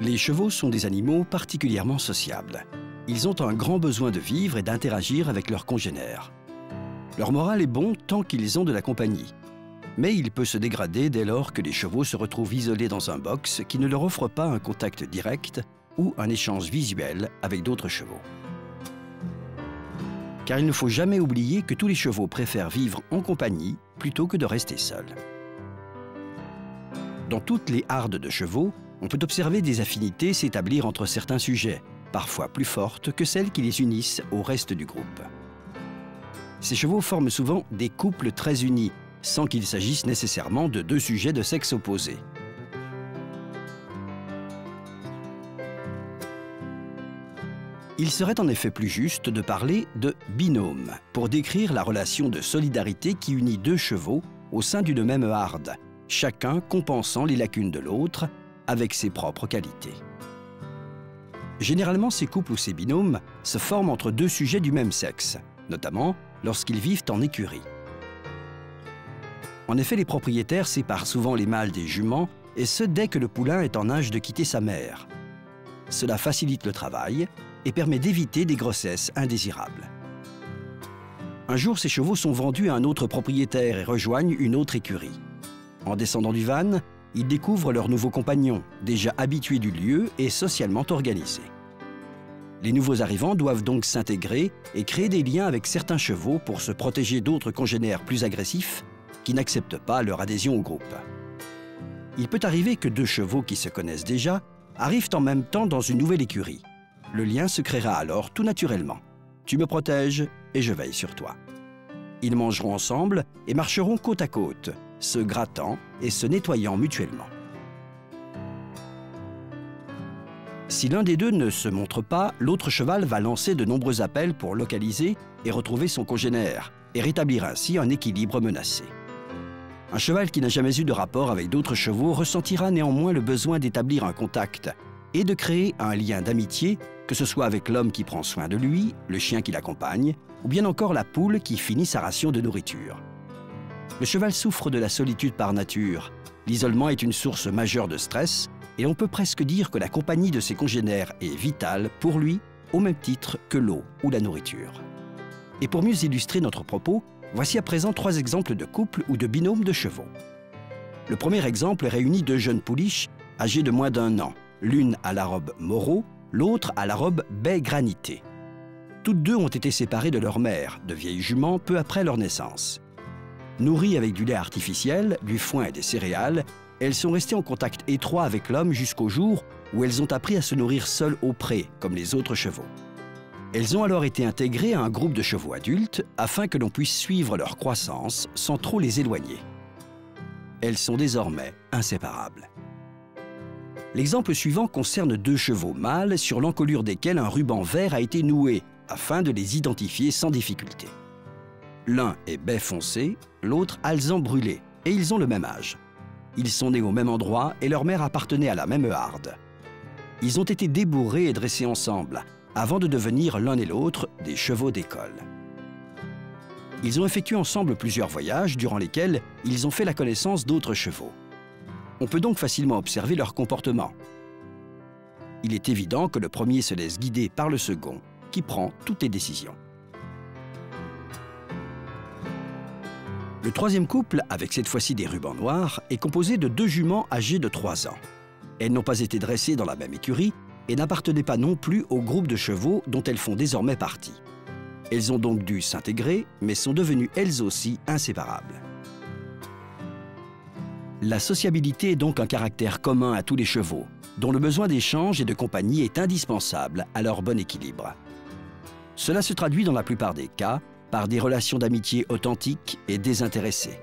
Les chevaux sont des animaux particulièrement sociables. Ils ont un grand besoin de vivre et d'interagir avec leurs congénères. Leur moral est bon tant qu'ils ont de la compagnie. Mais il peut se dégrader dès lors que les chevaux se retrouvent isolés dans un box qui ne leur offre pas un contact direct ou un échange visuel avec d'autres chevaux. Car il ne faut jamais oublier que tous les chevaux préfèrent vivre en compagnie plutôt que de rester seuls. Dans toutes les hardes de chevaux, on peut observer des affinités s'établir entre certains sujets, parfois plus fortes que celles qui les unissent au reste du groupe. Ces chevaux forment souvent des couples très unis, sans qu'il s'agisse nécessairement de deux sujets de sexe opposé. Il serait en effet plus juste de parler de binôme pour décrire la relation de solidarité qui unit deux chevaux au sein d'une même harde, chacun compensant les lacunes de l'autre avec ses propres qualités. Généralement, ces couples ou ces binômes se forment entre deux sujets du même sexe, notamment lorsqu'ils vivent en écurie. En effet, les propriétaires séparent souvent les mâles des juments, et ce dès que le poulain est en âge de quitter sa mère. Cela facilite le travail et permet d'éviter des grossesses indésirables. Un jour, ces chevaux sont vendus à un autre propriétaire et rejoignent une autre écurie. En descendant du van, ils découvrent leurs nouveaux compagnons, déjà habitués du lieu et socialement organisés. Les nouveaux arrivants doivent donc s'intégrer et créer des liens avec certains chevaux pour se protéger d'autres congénères plus agressifs qui n'acceptent pas leur adhésion au groupe. Il peut arriver que deux chevaux qui se connaissent déjà arrivent en même temps dans une nouvelle écurie. Le lien se créera alors tout naturellement. Tu me protèges et je veille sur toi. Ils mangeront ensemble et marcheront côte à côte, se grattant et se nettoyant mutuellement. Si l'un des deux ne se montre pas, l'autre cheval va lancer de nombreux appels pour localiser et retrouver son congénère et rétablir ainsi un équilibre menacé. Un cheval qui n'a jamais eu de rapport avec d'autres chevaux ressentira néanmoins le besoin d'établir un contact et de créer un lien d'amitié, que ce soit avec l'homme qui prend soin de lui, le chien qui l'accompagne, ou bien encore la poule qui finit sa ration de nourriture. Le cheval souffre de la solitude par nature. L'isolement est une source majeure de stress et on peut presque dire que la compagnie de ses congénères est vitale pour lui au même titre que l'eau ou la nourriture. Et pour mieux illustrer notre propos, voici à présent 3 exemples de couples ou de binômes de chevaux. Le premier exemple réunit 2 jeunes pouliches âgées de moins d'1 an, l'une à la robe Moreau, l'autre à la robe baie granitée. Toutes 2 ont été séparées de leur mère, de vieilles juments, peu après leur naissance. Nourries avec du lait artificiel, du foin et des céréales, elles sont restées en contact étroit avec l'homme jusqu'au jour où elles ont appris à se nourrir seules au pré, comme les autres chevaux. Elles ont alors été intégrées à un groupe de chevaux adultes afin que l'on puisse suivre leur croissance sans trop les éloigner. Elles sont désormais inséparables. L'exemple suivant concerne 2 chevaux mâles sur l'encolure desquels un ruban vert a été noué afin de les identifier sans difficulté. L'un est baie foncé, l'autre alezan brûlé, et ils ont le même âge. Ils sont nés au même endroit et leur mère appartenait à la même harde. Ils ont été débourrés et dressés ensemble, avant de devenir l'un et l'autre des chevaux d'école. Ils ont effectué ensemble plusieurs voyages durant lesquels ils ont fait la connaissance d'autres chevaux. On peut donc facilement observer leur comportement. Il est évident que le premier se laisse guider par le second, qui prend toutes les décisions. Le troisième couple, avec cette fois-ci des rubans noirs, est composé de 2 juments âgées de 3 ans. Elles n'ont pas été dressées dans la même écurie et n'appartenaient pas non plus au groupe de chevaux dont elles font désormais partie. Elles ont donc dû s'intégrer, mais sont devenues elles aussi inséparables. La sociabilité est donc un caractère commun à tous les chevaux, dont le besoin d'échange et de compagnie est indispensable à leur bon équilibre. Cela se traduit dans la plupart des cas par des relations d'amitié authentiques et désintéressées.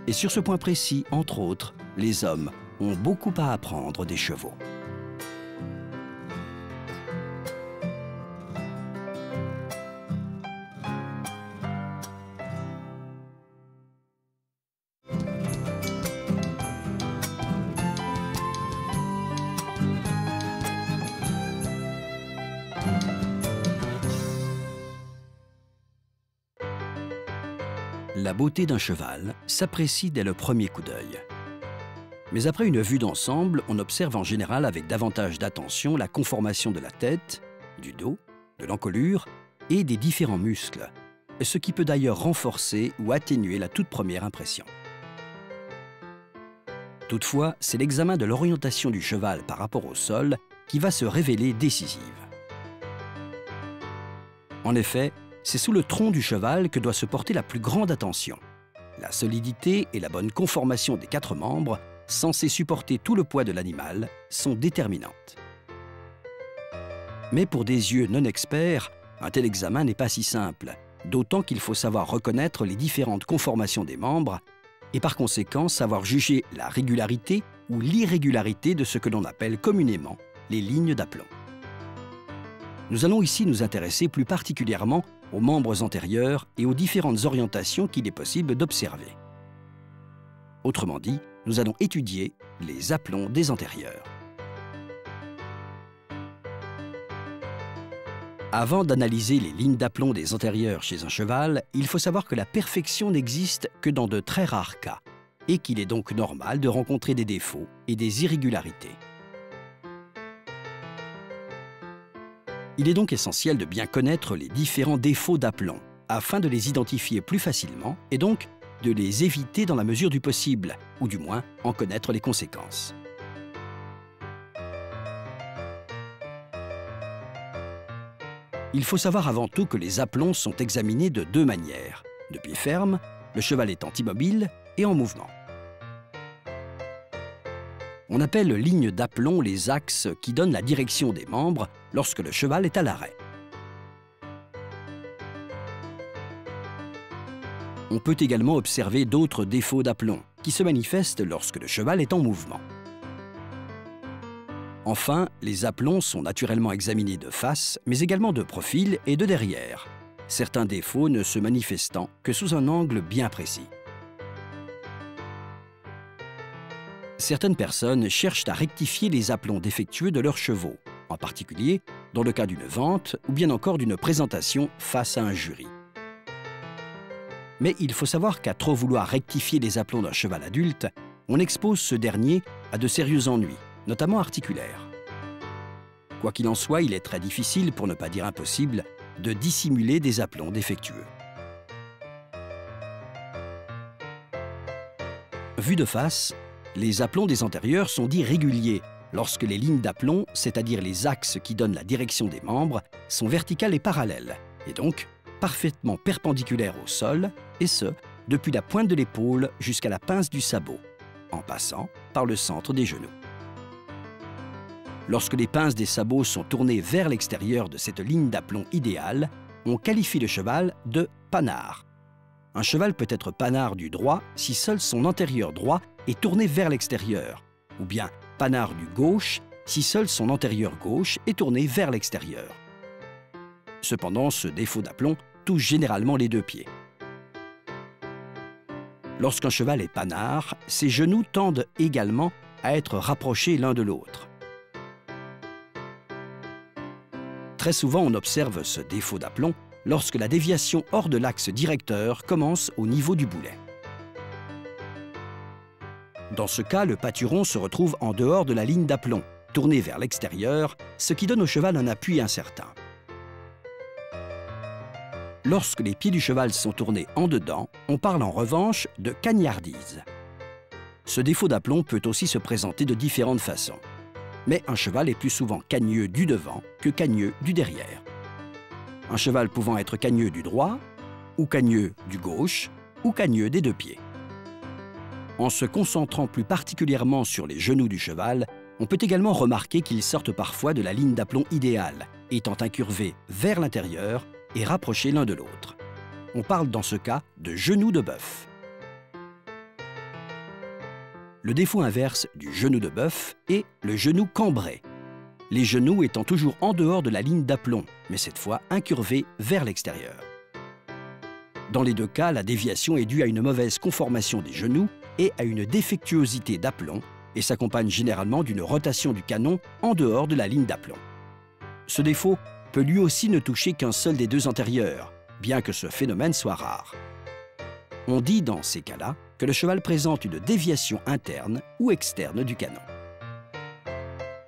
Et sur ce point précis, entre autres, les hommes ont beaucoup à apprendre des chevaux. La beauté d'un cheval s'apprécie dès le premier coup d'œil. Mais après une vue d'ensemble, on observe en général avec davantage d'attention la conformation de la tête, du dos, de l'encolure et des différents muscles, ce qui peut d'ailleurs renforcer ou atténuer la toute première impression. Toutefois, c'est l'examen de l'orientation du cheval par rapport au sol qui va se révéler décisive. En effet, c'est sous le tronc du cheval que doit se porter la plus grande attention. La solidité et la bonne conformation des 4 membres, censés supporter tout le poids de l'animal, sont déterminantes. Mais pour des yeux non experts, un tel examen n'est pas si simple, d'autant qu'il faut savoir reconnaître les différentes conformations des membres et par conséquent savoir juger la régularité ou l'irrégularité de ce que l'on appelle communément les lignes d'aplomb. Nous allons ici nous intéresser plus particulièrement aux membres antérieurs et aux différentes orientations qu'il est possible d'observer. Autrement dit, nous allons étudier les aplombs des antérieurs. Avant d'analyser les lignes d'aplomb des antérieurs chez un cheval, il faut savoir que la perfection n'existe que dans de très rares cas et qu'il est donc normal de rencontrer des défauts et des irrégularités. Il est donc essentiel de bien connaître les différents défauts d'aplomb afin de les identifier plus facilement et donc de les éviter dans la mesure du possible, ou du moins en connaître les conséquences. Il faut savoir avant tout que les aplombs sont examinés de 2 manières, de pied ferme, le cheval étant immobile, et en mouvement. On appelle lignes d'aplomb les axes qui donnent la direction des membres lorsque le cheval est à l'arrêt. On peut également observer d'autres défauts d'aplomb qui se manifestent lorsque le cheval est en mouvement. Enfin, les aplombs sont naturellement examinés de face, mais également de profil et de derrière, certains défauts ne se manifestant que sous un angle bien précis. Certaines personnes cherchent à rectifier les aplombs défectueux de leurs chevaux, en particulier dans le cas d'une vente ou bien encore d'une présentation face à un jury. Mais il faut savoir qu'à trop vouloir rectifier les aplombs d'un cheval adulte, on expose ce dernier à de sérieux ennuis, notamment articulaires. Quoi qu'il en soit, il est très difficile, pour ne pas dire impossible, de dissimuler des aplombs défectueux. Vus de face, les aplombs des antérieurs sont dits réguliers lorsque les lignes d'aplomb, c'est-à-dire les axes qui donnent la direction des membres, sont verticales et parallèles, et donc parfaitement perpendiculaires au sol, et ce, depuis la pointe de l'épaule jusqu'à la pince du sabot, en passant par le centre des genoux. Lorsque les pinces des sabots sont tournées vers l'extérieur de cette ligne d'aplomb idéale, on qualifie le cheval de panard. Un cheval peut être panard du droit si seul son antérieur droit est tourné vers l'extérieur, ou bien panard du gauche si seul son antérieur gauche est tourné vers l'extérieur. Cependant, ce défaut d'aplomb touche généralement les 2 pieds. Lorsqu'un cheval est panard, ses genoux tendent également à être rapprochés l'un de l'autre. Très souvent, on observe ce défaut d'aplomb lorsque la déviation hors de l'axe directeur commence au niveau du boulet. Dans ce cas, le pâturon se retrouve en dehors de la ligne d'aplomb, tourné vers l'extérieur, ce qui donne au cheval un appui incertain. Lorsque les pieds du cheval sont tournés en dedans, on parle en revanche de cagnardise. Ce défaut d'aplomb peut aussi se présenter de différentes façons. Mais un cheval est plus souvent cagneux du devant que cagneux du derrière. Un cheval pouvant être cagneux du droit, ou cagneux du gauche, ou cagneux des 2 pieds. En se concentrant plus particulièrement sur les genoux du cheval, on peut également remarquer qu'ils sortent parfois de la ligne d'aplomb idéale, étant incurvés vers l'intérieur et rapprochés l'un de l'autre. On parle dans ce cas de genou de bœuf. Le défaut inverse du genou de bœuf est le genou cambré, les genoux étant toujours en dehors de la ligne d'aplomb, mais cette fois incurvés vers l'extérieur. Dans les 2 cas, la déviation est due à une mauvaise conformation des genoux et à une défectuosité d'aplomb et s'accompagne généralement d'une rotation du canon en dehors de la ligne d'aplomb. Ce défaut peut lui aussi ne toucher qu'un seul des 2 antérieurs, bien que ce phénomène soit rare. On dit dans ces cas-là que le cheval présente une déviation interne ou externe du canon.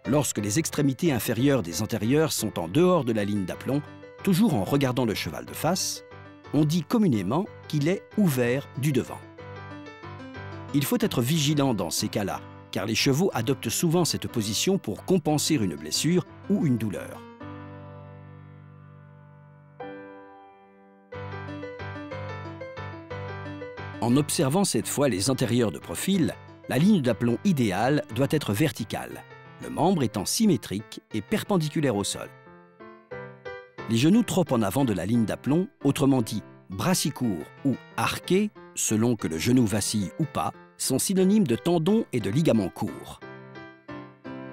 Lorsque les extrémités inférieures des antérieures sont en dehors de la ligne d'aplomb, toujours en regardant le cheval de face, on dit communément qu'il est ouvert du devant. Il faut être vigilant dans ces cas-là, car les chevaux adoptent souvent cette position pour compenser une blessure ou une douleur. En observant cette fois les antérieurs de profil, la ligne d'aplomb idéale doit être verticale, le membre étant symétrique et perpendiculaire au sol. Les genoux trop en avant de la ligne d'aplomb, autrement dit brassicourts ou arqués, selon que le genou vacille ou pas, sont synonymes de tendons et de ligaments courts.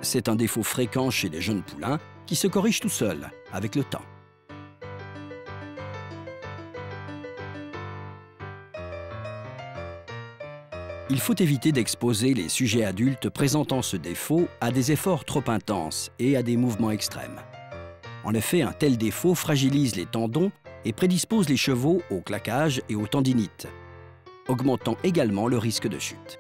C'est un défaut fréquent chez les jeunes poulains qui se corrige tout seul avec le temps. Il faut éviter d'exposer les sujets adultes présentant ce défaut à des efforts trop intenses et à des mouvements extrêmes. En effet, un tel défaut fragilise les tendons et prédispose les chevaux au claquage et aux tendinites, augmentant également le risque de chute.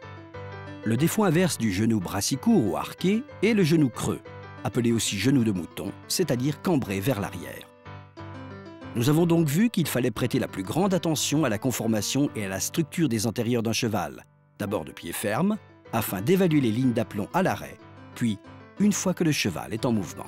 Le défaut inverse du genou brassicourt ou arqué est le genou creux, appelé aussi genou de mouton, c'est-à-dire cambré vers l'arrière. Nous avons donc vu qu'il fallait prêter la plus grande attention à la conformation et à la structure des antérieurs d'un cheval, d'abord de pied ferme, afin d'évaluer les lignes d'aplomb à l'arrêt, puis une fois que le cheval est en mouvement.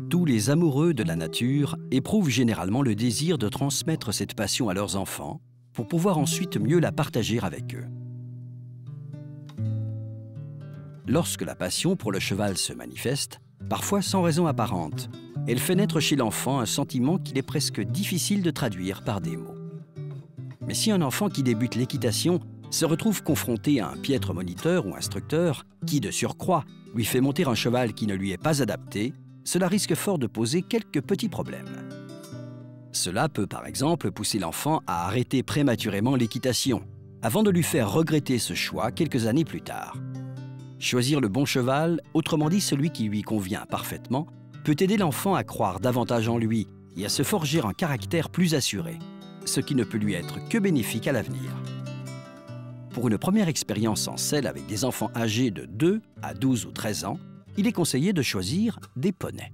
Tous les amoureux de la nature éprouvent généralement le désir de transmettre cette passion à leurs enfants pour pouvoir ensuite mieux la partager avec eux. Lorsque la passion pour le cheval se manifeste, parfois sans raison apparente, elle fait naître chez l'enfant un sentiment qu'il est presque difficile de traduire par des mots. Mais si un enfant qui débute l'équitation se retrouve confronté à un piètre moniteur ou instructeur qui, de surcroît, lui fait monter un cheval qui ne lui est pas adapté, cela risque fort de poser quelques petits problèmes. Cela peut par exemple pousser l'enfant à arrêter prématurément l'équitation, avant de lui faire regretter ce choix quelques années plus tard. Choisir le bon cheval, autrement dit celui qui lui convient parfaitement, peut aider l'enfant à croire davantage en lui et à se forger un caractère plus assuré, ce qui ne peut lui être que bénéfique à l'avenir. Pour une première expérience en selle avec des enfants âgés de 2 à 12 ou 13 ans, il est conseillé de choisir des poneys.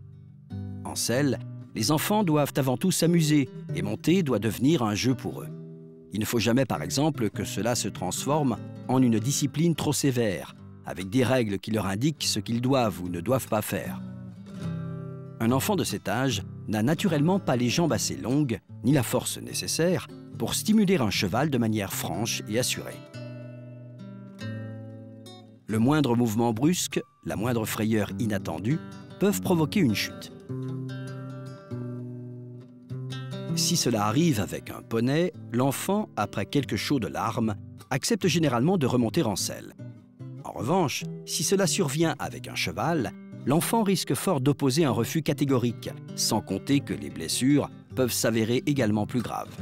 En selle, les enfants doivent avant tout s'amuser et monter doit devenir un jeu pour eux. Il ne faut jamais, par exemple, que cela se transforme en une discipline trop sévère, avec des règles qui leur indiquent ce qu'ils doivent ou ne doivent pas faire. Un enfant de cet âge n'a naturellement pas les jambes assez longues, ni la force nécessaire pour stimuler un cheval de manière franche et assurée. Le moindre mouvement brusque, la moindre frayeur inattendue peuvent provoquer une chute. Si cela arrive avec un poney, l'enfant, après quelques chaudes larmes, accepte généralement de remonter en selle. En revanche, si cela survient avec un cheval, l'enfant risque fort d'opposer un refus catégorique, sans compter que les blessures peuvent s'avérer également plus graves.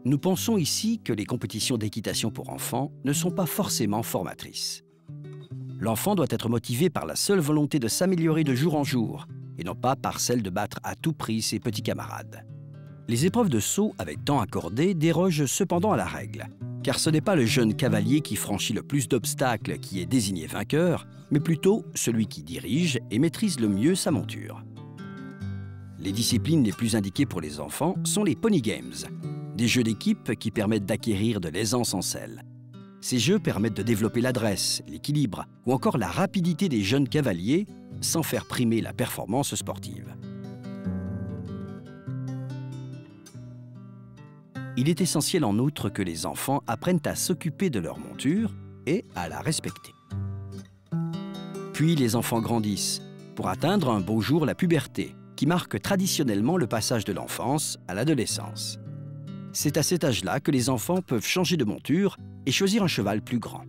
Nous pensons ici que les compétitions d'équitation pour enfants ne sont pas forcément formatrices. L'enfant doit être motivé par la seule volonté de s'améliorer de jour en jour, et non pas par celle de battre à tout prix ses petits camarades. Les épreuves de saut avec temps accordé dérogent cependant à la règle, car ce n'est pas le jeune cavalier qui franchit le plus d'obstacles qui est désigné vainqueur, mais plutôt celui qui dirige et maîtrise le mieux sa monture. Les disciplines les plus indiquées pour les enfants sont les Pony Games, des jeux d'équipe qui permettent d'acquérir de l'aisance en selle. Ces jeux permettent de développer l'adresse, l'équilibre ou encore la rapidité des jeunes cavaliers sans faire primer la performance sportive. Il est essentiel en outre que les enfants apprennent à s'occuper de leur monture et à la respecter. Puis les enfants grandissent pour atteindre un beau jour la puberté, qui marque traditionnellement le passage de l'enfance à l'adolescence. C'est à cet âge-là que les enfants peuvent changer de monture et choisir un cheval plus grand.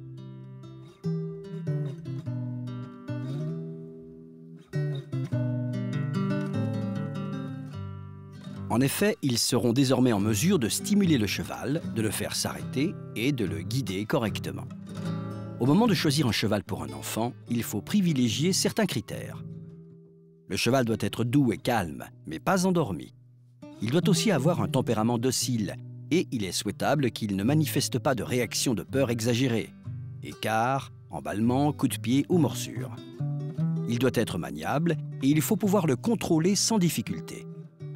En effet, ils seront désormais en mesure de stimuler le cheval, de le faire s'arrêter et de le guider correctement. Au moment de choisir un cheval pour un enfant, il faut privilégier certains critères. Le cheval doit être doux et calme, mais pas endormi. Il doit aussi avoir un tempérament docile et il est souhaitable qu'il ne manifeste pas de réaction de peur exagérée, écart, emballement, coup de pied ou morsure. Il doit être maniable et il faut pouvoir le contrôler sans difficulté.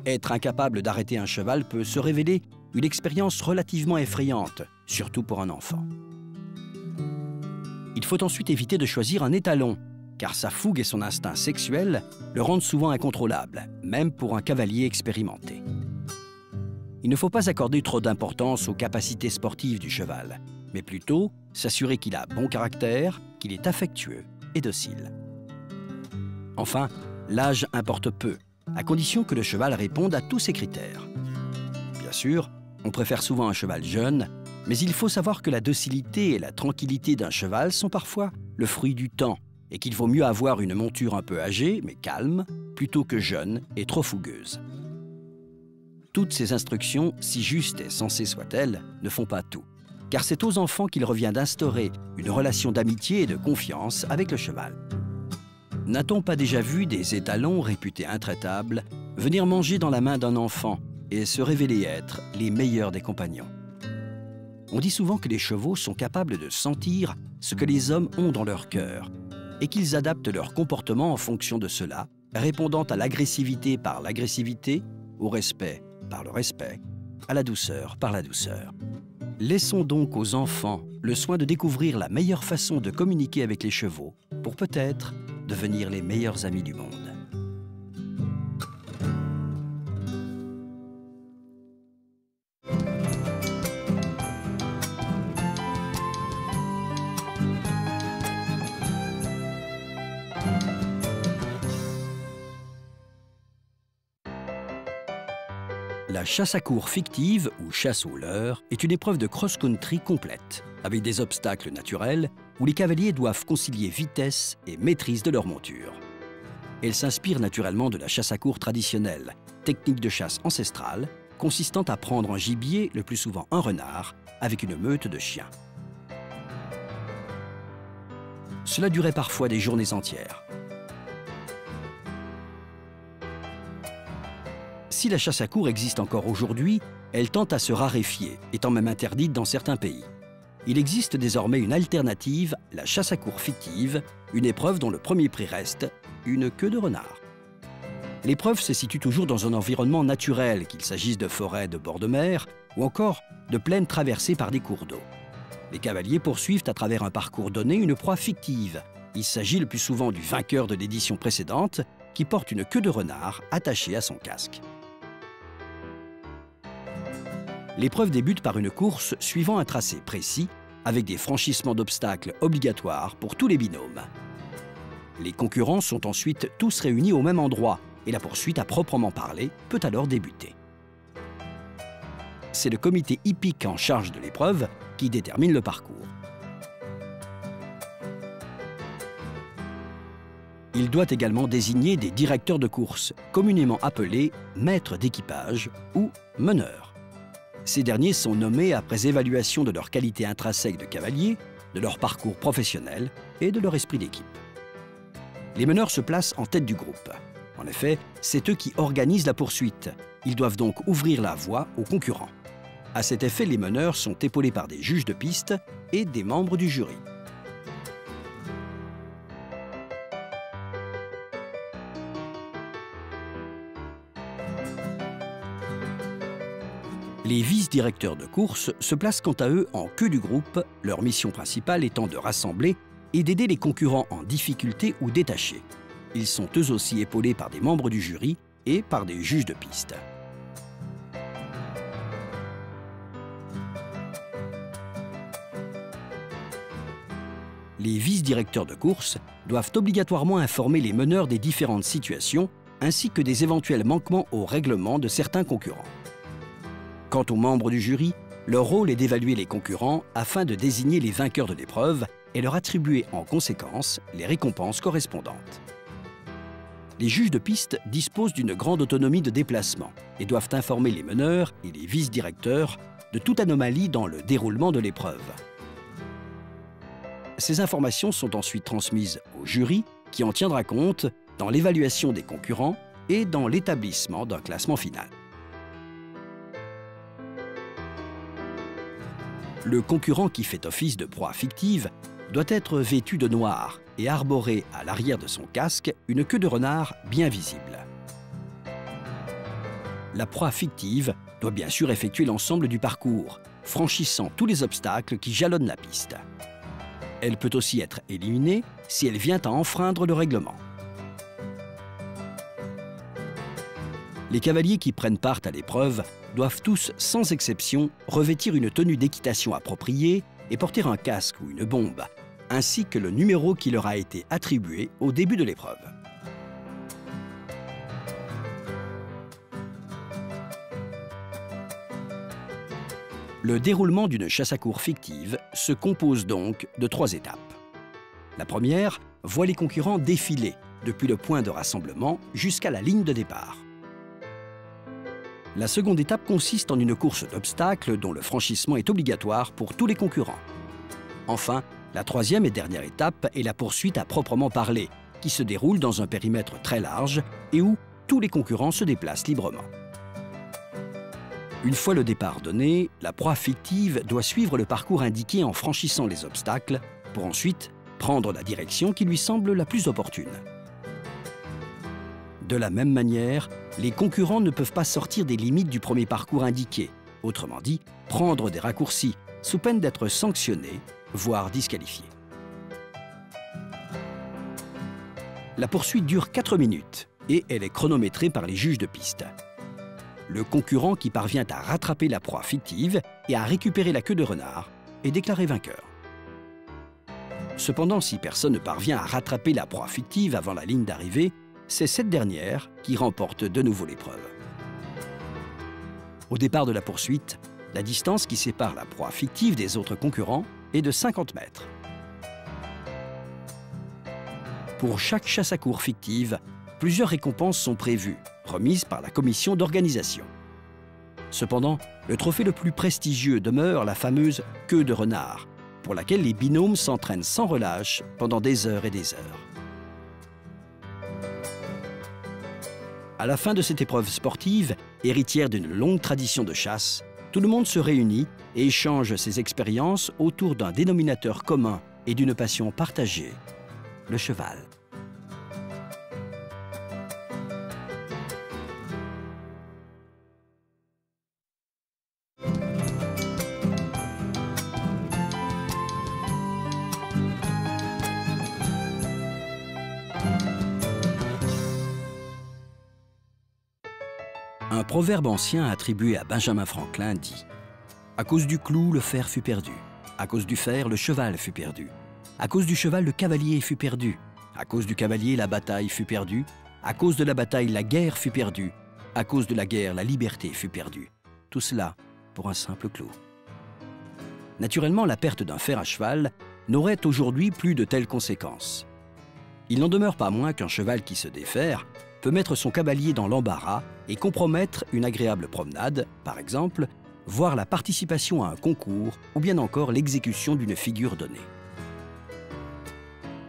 Être incapable d'arrêter un cheval peut se révéler une expérience relativement effrayante, surtout pour un enfant. Il faut ensuite éviter de choisir un étalon, car sa fougue et son instinct sexuel le rendent souvent incontrôlable, même pour un cavalier expérimenté. Il ne faut pas accorder trop d'importance aux capacités sportives du cheval, mais plutôt s'assurer qu'il a bon caractère, qu'il est affectueux et docile. Enfin, l'âge importe peu, à condition que le cheval réponde à tous ces critères. Bien sûr, on préfère souvent un cheval jeune, mais il faut savoir que la docilité et la tranquillité d'un cheval sont parfois le fruit du temps et qu'il vaut mieux avoir une monture un peu âgée, mais calme, plutôt que jeune et trop fougueuse. Toutes ces instructions, si justes et sensées soient-elles, ne font pas tout, car c'est aux enfants qu'il revient d'instaurer une relation d'amitié et de confiance avec le cheval. N'a-t-on pas déjà vu des étalons réputés intraitables venir manger dans la main d'un enfant et se révéler être les meilleurs des compagnons? On dit souvent que les chevaux sont capables de sentir ce que les hommes ont dans leur cœur et qu'ils adaptent leur comportement en fonction de cela, répondant à l'agressivité par l'agressivité, au respect par le respect, à la douceur par la douceur. Laissons donc aux enfants le soin de découvrir la meilleure façon de communiquer avec les chevaux pour peut-être devenir les meilleurs amis du monde. La chasse à courre fictive, ou chasse au leurre, est une épreuve de cross-country complète, avec des obstacles naturels où les cavaliers doivent concilier vitesse et maîtrise de leur monture. Elle s'inspire naturellement de la chasse à courre traditionnelle, technique de chasse ancestrale, consistant à prendre un gibier, le plus souvent un renard, avec une meute de chiens. Cela durait parfois des journées entières. Si la chasse à courre existe encore aujourd'hui, elle tend à se raréfier, étant même interdite dans certains pays. Il existe désormais une alternative, la chasse à courre fictive, une épreuve dont le premier prix reste une queue de renard. L'épreuve se situe toujours dans un environnement naturel, qu'il s'agisse de forêts de bord de mer ou encore de plaines traversées par des cours d'eau. Les cavaliers poursuivent à travers un parcours donné une proie fictive. Il s'agit le plus souvent du vainqueur de l'édition précédente qui porte une queue de renard attachée à son casque. L'épreuve débute par une course suivant un tracé précis, avec des franchissements d'obstacles obligatoires pour tous les binômes. Les concurrents sont ensuite tous réunis au même endroit et la poursuite à proprement parler peut alors débuter. C'est le comité hippique en charge de l'épreuve qui détermine le parcours. Il doit également désigner des directeurs de course, communément appelés maîtres d'équipage ou meneurs. Ces derniers sont nommés après évaluation de leur qualité intrinsèque de cavalier, de leur parcours professionnel et de leur esprit d'équipe. Les meneurs se placent en tête du groupe. En effet, c'est eux qui organisent la poursuite. Ils doivent donc ouvrir la voie aux concurrents. À cet effet, les meneurs sont épaulés par des juges de piste et des membres du jury. Les vice-directeurs de course se placent quant à eux en queue du groupe, leur mission principale étant de rassembler et d'aider les concurrents en difficulté ou détachés. Ils sont eux aussi épaulés par des membres du jury et par des juges de piste. Les vice-directeurs de course doivent obligatoirement informer les meneurs des différentes situations ainsi que des éventuels manquements au règlement de certains concurrents. Quant aux membres du jury, leur rôle est d'évaluer les concurrents afin de désigner les vainqueurs de l'épreuve et leur attribuer en conséquence les récompenses correspondantes. Les juges de piste disposent d'une grande autonomie de déplacement et doivent informer les meneurs et les vice-directeurs de toute anomalie dans le déroulement de l'épreuve. Ces informations sont ensuite transmises au jury qui en tiendra compte dans l'évaluation des concurrents et dans l'établissement d'un classement final. Le concurrent qui fait office de proie fictive doit être vêtu de noir et arborer à l'arrière de son casque une queue de renard bien visible. La proie fictive doit bien sûr effectuer l'ensemble du parcours, franchissant tous les obstacles qui jalonnent la piste. Elle peut aussi être éliminée si elle vient à enfreindre le règlement. Les cavaliers qui prennent part à l'épreuve doivent tous, sans exception, revêtir une tenue d'équitation appropriée et porter un casque ou une bombe, ainsi que le numéro qui leur a été attribué au début de l'épreuve. Le déroulement d'une chasse à courre fictive se compose donc de 3 étapes. La première voit les concurrents défiler depuis le point de rassemblement jusqu'à la ligne de départ. La seconde étape consiste en une course d'obstacles dont le franchissement est obligatoire pour tous les concurrents. Enfin, la troisième et dernière étape est la poursuite à proprement parler, qui se déroule dans un périmètre très large et où tous les concurrents se déplacent librement. Une fois le départ donné, la proie fictive doit suivre le parcours indiqué en franchissant les obstacles pour ensuite prendre la direction qui lui semble la plus opportune. De la même manière, les concurrents ne peuvent pas sortir des limites du premier parcours indiqué, autrement dit, prendre des raccourcis, sous peine d'être sanctionnés, voire disqualifiés. La poursuite dure 4 minutes et elle est chronométrée par les juges de piste. Le concurrent qui parvient à rattraper la proie fictive et à récupérer la queue de renard est déclaré vainqueur. Cependant, si personne ne parvient à rattraper la proie fictive avant la ligne d'arrivée, c'est cette dernière qui remporte de nouveau l'épreuve. Au départ de la poursuite, la distance qui sépare la proie fictive des autres concurrents est de 50 mètres. Pour chaque chasse à courre fictive, plusieurs récompenses sont prévues, remises par la commission d'organisation. Cependant, le trophée le plus prestigieux demeure la fameuse queue de renard, pour laquelle les binômes s'entraînent sans relâche pendant des heures et des heures. À la fin de cette épreuve sportive, héritière d'une longue tradition de chasse, tout le monde se réunit et échange ses expériences autour d'un dénominateur commun et d'une passion partagée, le cheval. Un proverbe ancien attribué à Benjamin Franklin dit « À cause du clou, le fer fut perdu. À cause du fer, le cheval fut perdu. À cause du cheval, le cavalier fut perdu. À cause du cavalier, la bataille fut perdue. À cause de la bataille, la guerre fut perdue. À cause de la guerre, la liberté fut perdue. Tout cela pour un simple clou. » Naturellement, la perte d'un fer à cheval n'aurait aujourd'hui plus de telles conséquences. Il n'en demeure pas moins qu'un cheval qui se défère peut mettre son cavalier dans l'embarras et compromettre une agréable promenade, par exemple, voire la participation à un concours ou bien encore l'exécution d'une figure donnée.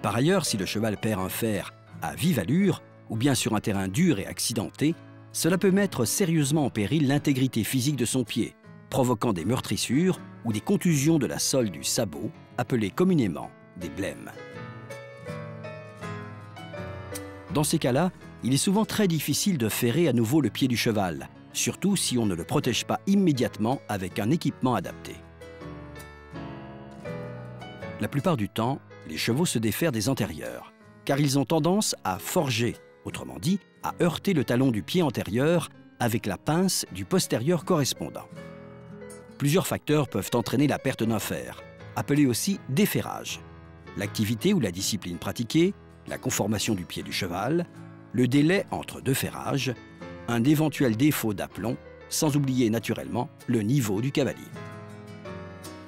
Par ailleurs, si le cheval perd un fer à vive allure ou bien sur un terrain dur et accidenté, cela peut mettre sérieusement en péril l'intégrité physique de son pied, provoquant des meurtrissures ou des contusions de la sole du sabot, appelées communément des blêmes. Dans ces cas-là, il est souvent très difficile de ferrer à nouveau le pied du cheval, surtout si on ne le protège pas immédiatement avec un équipement adapté. La plupart du temps, les chevaux se déferrent des antérieurs, car ils ont tendance à forger, autrement dit, à heurter le talon du pied antérieur avec la pince du postérieur correspondant. Plusieurs facteurs peuvent entraîner la perte d'un fer, appelé aussi déferrage. L'activité ou la discipline pratiquée, la conformation du pied du cheval, le délai entre deux ferrages, un éventuel défaut d'aplomb, sans oublier naturellement le niveau du cavalier.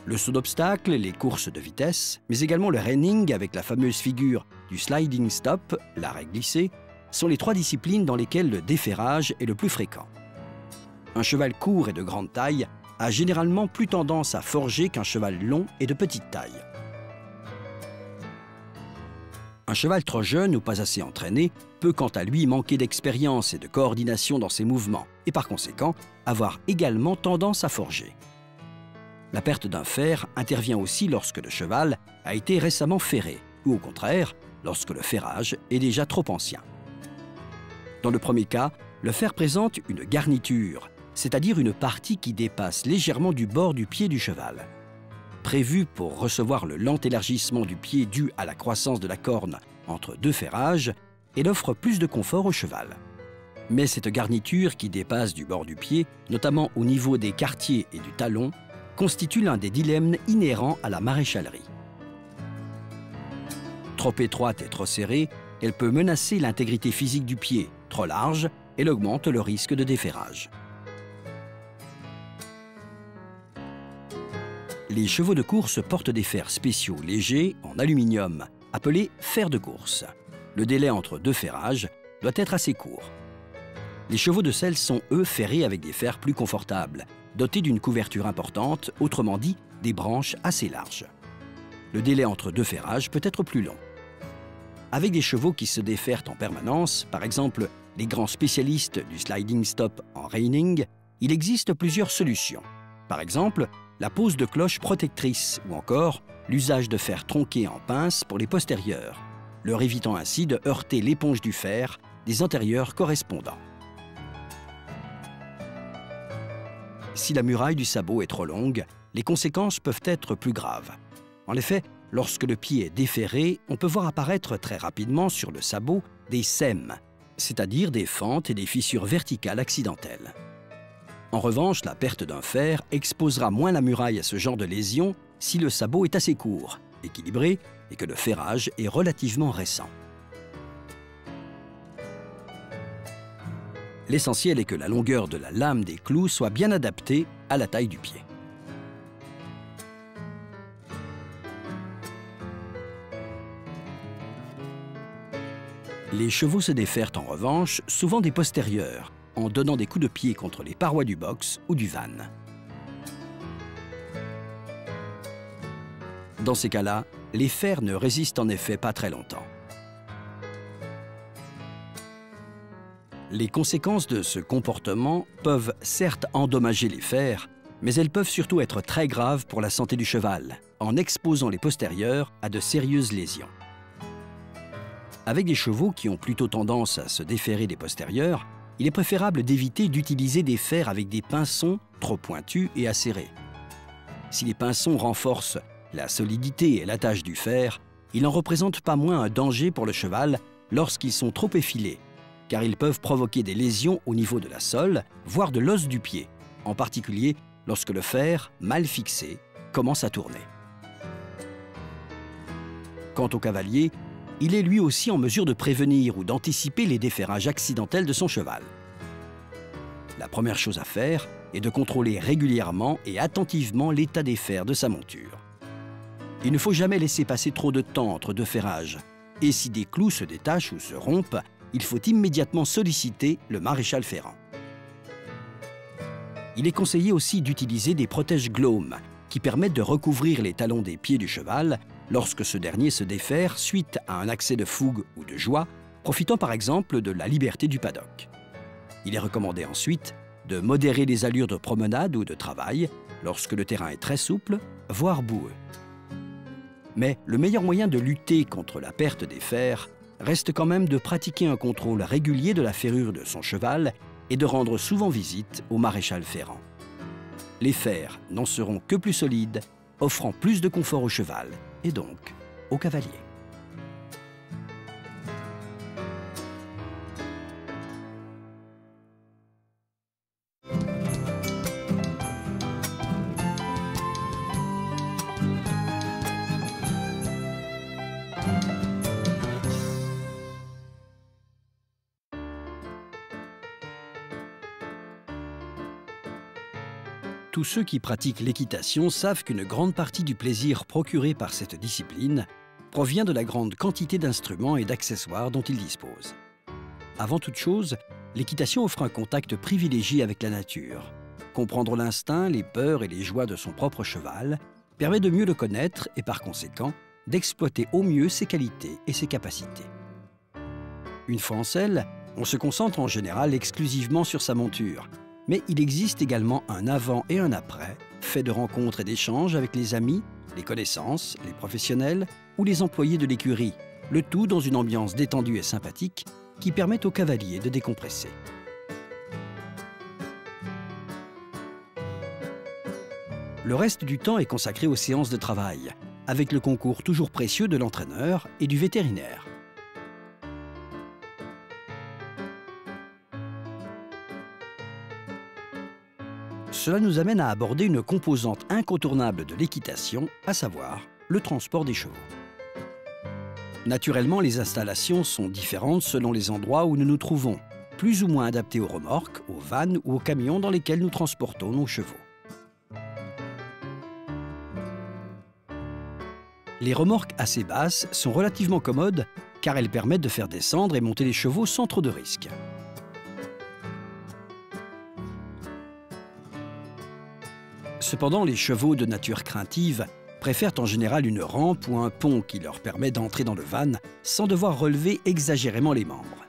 Le saut d'obstacle, les courses de vitesse, mais également le reining avec la fameuse figure du sliding stop, l'arrêt glissé, sont les 3 disciplines dans lesquelles le déferrage est le plus fréquent. Un cheval court et de grande taille a généralement plus tendance à forger qu'un cheval long et de petite taille. Un cheval trop jeune ou pas assez entraîné peut quant à lui manquer d'expérience et de coordination dans ses mouvements et par conséquent avoir également tendance à forger. La perte d'un fer intervient aussi lorsque le cheval a été récemment ferré ou au contraire lorsque le ferrage est déjà trop ancien. Dans le premier cas, le fer présente une garniture, c'est-à-dire une partie qui dépasse légèrement du bord du pied du cheval. Prévue pour recevoir le lent élargissement du pied dû à la croissance de la corne entre 2 ferrages, elle offre plus de confort au cheval. Mais cette garniture qui dépasse du bord du pied, notamment au niveau des quartiers et du talon, constitue l'un des dilemmes inhérents à la maréchalerie. Trop étroite et trop serrée, elle peut menacer l'intégrité physique du pied. Trop large, elle augmente le risque de déferrage. Les chevaux de course portent des fers spéciaux légers en aluminium, appelés fers de course. Le délai entre 2 ferrages doit être assez court. Les chevaux de selle sont, eux, ferrés avec des fers plus confortables, dotés d'une couverture importante, autrement dit, des branches assez larges. Le délai entre 2 ferrages peut être plus long. Avec des chevaux qui se déferrent en permanence, par exemple les grands spécialistes du sliding stop en reining, il existe plusieurs solutions. Par exemple, la pose de cloche protectrice ou encore l'usage de fer tronqué en pince pour les postérieurs, leur évitant ainsi de heurter l'éponge du fer des antérieurs correspondants. Si la muraille du sabot est trop longue, les conséquences peuvent être plus graves. En effet, lorsque le pied est déferré, on peut voir apparaître très rapidement sur le sabot des sèmes, c'est-à-dire des fentes et des fissures verticales accidentelles. En revanche, la perte d'un fer exposera moins la muraille à ce genre de lésion si le sabot est assez court, équilibré et que le ferrage est relativement récent. L'essentiel est que la longueur de la lame des clous soit bien adaptée à la taille du pied. Les chevaux se déferrent en revanche souvent des postérieurs, en donnant des coups de pied contre les parois du box ou du van. Dans ces cas-là, les fers ne résistent en effet pas très longtemps. Les conséquences de ce comportement peuvent certes endommager les fers, mais elles peuvent surtout être très graves pour la santé du cheval, en exposant les postérieurs à de sérieuses lésions. Avec des chevaux qui ont plutôt tendance à se déferrer des postérieurs, il est préférable d'éviter d'utiliser des fers avec des pinçons trop pointus et acérés. Si les pinçons renforcent la solidité et l'attache du fer, ils n'en représentent pas moins un danger pour le cheval lorsqu'ils sont trop effilés, car ils peuvent provoquer des lésions au niveau de la sole, voire de l'os du pied, en particulier lorsque le fer, mal fixé, commence à tourner. Quant au cavalier, il est lui aussi en mesure de prévenir ou d'anticiper les déferrages accidentels de son cheval. La première chose à faire est de contrôler régulièrement et attentivement l'état des fers de sa monture. Il ne faut jamais laisser passer trop de temps entre 2 ferrages, et si des clous se détachent ou se rompent, il faut immédiatement solliciter le maréchal ferrant. Il est conseillé aussi d'utiliser des protèges glaumes qui permettent de recouvrir les talons des pieds du cheval lorsque ce dernier se défère suite à un accès de fougue ou de joie, profitant par exemple de la liberté du paddock. Il est recommandé ensuite de modérer les allures de promenade ou de travail lorsque le terrain est très souple, voire boueux. Mais le meilleur moyen de lutter contre la perte des fers reste quand même de pratiquer un contrôle régulier de la ferrure de son cheval et de rendre souvent visite au maréchal ferrant. Les fers n'en seront que plus solides, offrant plus de confort au cheval et donc au cavalier. Tous ceux qui pratiquent l'équitation savent qu'une grande partie du plaisir procuré par cette discipline provient de la grande quantité d'instruments et d'accessoires dont ils disposent. Avant toute chose, l'équitation offre un contact privilégié avec la nature. Comprendre l'instinct, les peurs et les joies de son propre cheval permet de mieux le connaître et par conséquent d'exploiter au mieux ses qualités et ses capacités. Une fois en selle, on se concentre en général exclusivement sur sa monture, mais il existe également un avant et un après, fait de rencontres et d'échanges avec les amis, les connaissances, les professionnels ou les employés de l'écurie, le tout dans une ambiance détendue et sympathique qui permet au cavalier de décompresser. Le reste du temps est consacré aux séances de travail, avec le concours toujours précieux de l'entraîneur et du vétérinaire. Cela nous amène à aborder une composante incontournable de l'équitation, à savoir le transport des chevaux. Naturellement, les installations sont différentes selon les endroits où nous nous trouvons, plus ou moins adaptées aux remorques, aux vannes ou aux camions dans lesquels nous transportons nos chevaux. Les remorques assez basses sont relativement commodes car elles permettent de faire descendre et monter les chevaux sans trop de risques. Cependant, les chevaux de nature craintive préfèrent en général une rampe ou un pont qui leur permet d'entrer dans le van sans devoir relever exagérément les membres.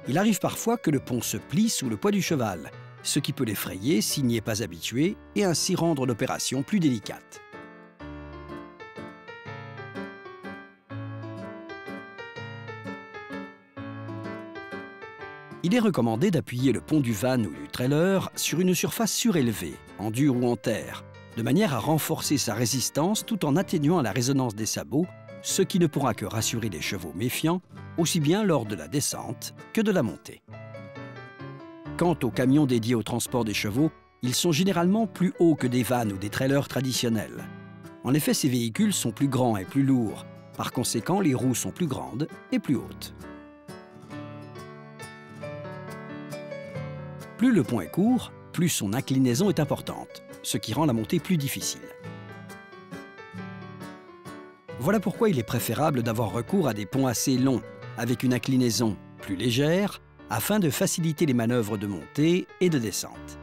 Il arrive parfois que le pont se plie sous le poids du cheval, ce qui peut l'effrayer s'il n'y est pas habitué et ainsi rendre l'opération plus délicate. Il est recommandé d'appuyer le pont du van ou du trailer sur une surface surélevée, en dur ou en terre, de manière à renforcer sa résistance tout en atténuant la résonance des sabots, ce qui ne pourra que rassurer les chevaux méfiants, aussi bien lors de la descente que de la montée. Quant aux camions dédiés au transport des chevaux, ils sont généralement plus hauts que des vannes ou des trailers traditionnels. En effet, ces véhicules sont plus grands et plus lourds. Par conséquent, les roues sont plus grandes et plus hautes. Plus le pont est court, plus son inclinaison est importante, ce qui rend la montée plus difficile. Voilà pourquoi il est préférable d'avoir recours à des ponts assez longs, avec une inclinaison plus légère, afin de faciliter les manœuvres de montée et de descente.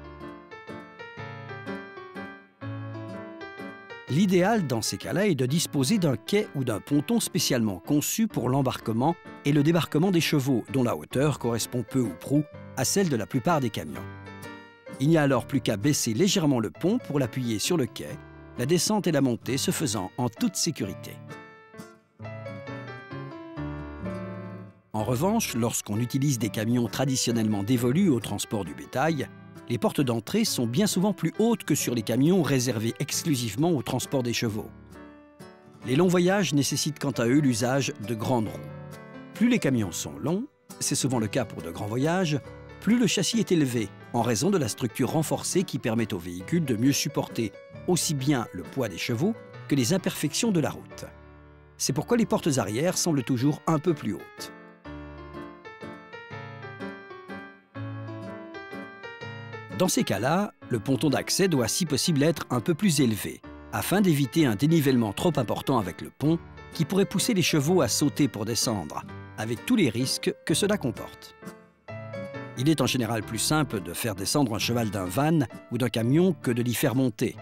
L'idéal dans ces cas-là est de disposer d'un quai ou d'un ponton spécialement conçu pour l'embarquement et le débarquement des chevaux, dont la hauteur correspond peu ou prou à celle de la plupart des camions. Il n'y a alors plus qu'à baisser légèrement le pont pour l'appuyer sur le quai, la descente et la montée se faisant en toute sécurité. En revanche, lorsqu'on utilise des camions traditionnellement dévolus au transport du bétail, les portes d'entrée sont bien souvent plus hautes que sur les camions réservés exclusivement au transport des chevaux. Les longs voyages nécessitent quant à eux l'usage de grandes roues. Plus les camions sont longs, c'est souvent le cas pour de grands voyages, plus le châssis est élevé, en raison de la structure renforcée qui permet au véhicule de mieux supporter aussi bien le poids des chevaux que les imperfections de la route. C'est pourquoi les portes arrière semblent toujours un peu plus hautes. Dans ces cas-là, le ponton d'accès doit si possible être un peu plus élevé, afin d'éviter un dénivellement trop important avec le pont qui pourrait pousser les chevaux à sauter pour descendre, avec tous les risques que cela comporte. Il est en général plus simple de faire descendre un cheval d'un van ou d'un camion que de l'y faire monter.